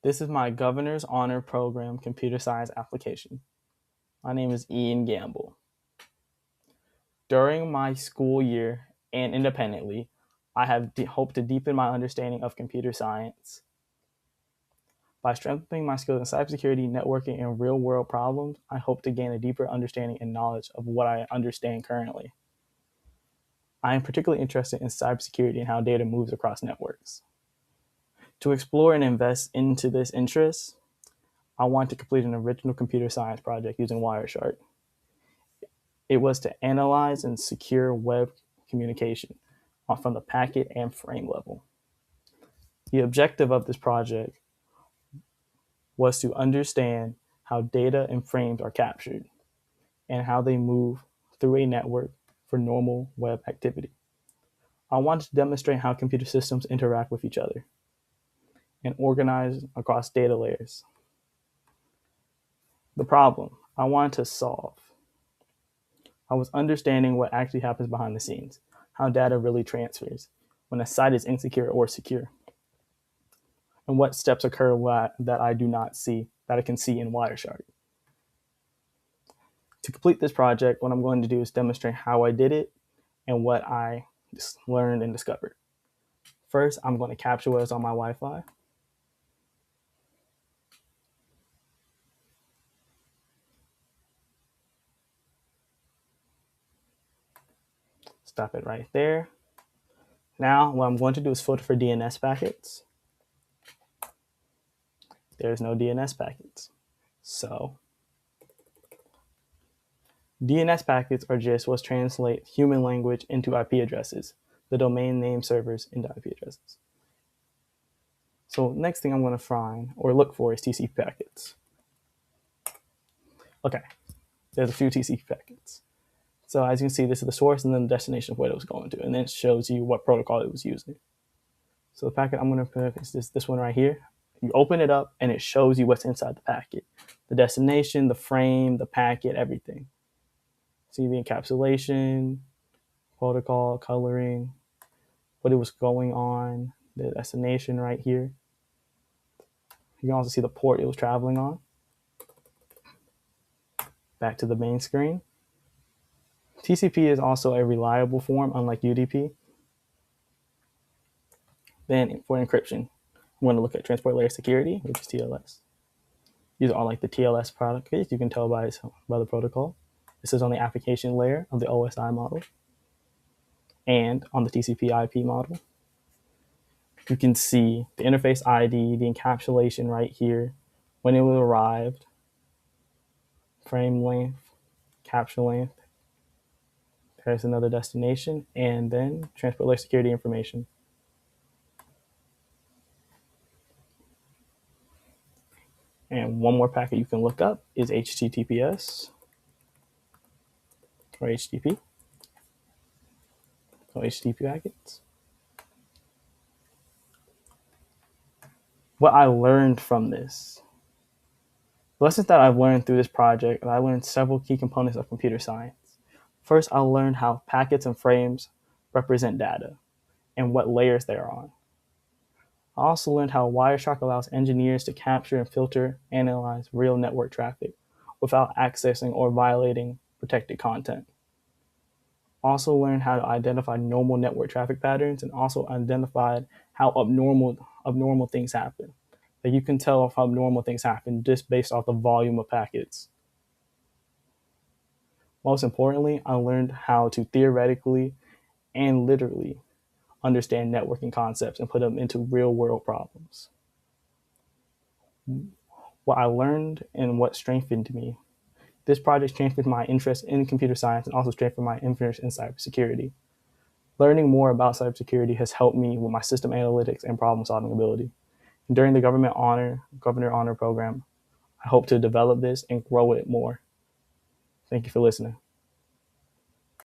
This is my Governor's Honor Program computer science application. My name is Ian Gamble. During my school year and independently, I have hoped to deepen my understanding of computer science. By strengthening my skills in cybersecurity, networking, and real-world problems, I hope to gain a deeper understanding and knowledge of what I understand currently. I am particularly interested in cybersecurity and how data moves across networks. To explore and invest into this interest, I want to complete an original computer science project using Wireshark. It was to analyze and secure web communication from the packet and frame level. The objective of this project was to understand how data and frames are captured and how they move through a network for normal web activity. I wanted to demonstrate how computer systems interact with each other and organize across data layers. The problem I wanted to solve, I was understanding what actually happens behind the scenes, how data really transfers when a site is insecure or secure, and what steps occur that I do not see, that I can see in Wireshark. To complete this project, what I'm going to do is demonstrate how I did it and what I learned and discovered. First, I'm going to capture what is on my Wi-Fi. Stop it right there. Now, what I'm going to do is filter for DNS packets. There's no DNS packets. So, DNS packets are just what translate human language into IP addresses, the domain name servers into IP addresses. So next thing I'm going to find or look for is TCP packets. Okay, there's a few TCP packets. So as you can see, this is the source and then the destination of what it was going to, and then it shows you what protocol it was using. So the packet I'm going to pick is this one right here. You open it up and it shows you what's inside the packet. The destination, the frame, the packet, everything. See the encapsulation, protocol, coloring, what it was going on, the destination right here. You can also see the port it was traveling on. Back to the main screen. TCP is also a reliable form, unlike UDP. Then for encryption, I'm going to look at transport layer security, which is TLS. These are like the TLS product keys. You can tell by the protocol. This is on the application layer of the OSI model and on the TCP IP model. You can see the interface ID, the encapsulation right here, when it arrived, frame length, capture length. There's another destination, and then transport layer security information. And one more packet you can look up is HTTPS or HTTP. So HTTP packets. What I learned from this, lessons that I've learned through this project, I learned several key components of computer science. First, I learned how packets and frames represent data and what layers they are on. I also learned how Wireshark allows engineers to capture and filter, analyze real network traffic without accessing or violating protected content. Also learned how to identify normal network traffic patterns and also identified how abnormal things happen. That you can tell if abnormal things happen just based off the volume of packets. Most importantly, I learned how to theoretically and literally understand networking concepts and put them into real-world problems. What I learned and what strengthened me. This project strengthened my interest in computer science and also strengthened my interest in cybersecurity. Learning more about cybersecurity has helped me with my system analytics and problem-solving ability. And during the Governor Honor Program, I hope to develop this and grow it more. Thank you for listening.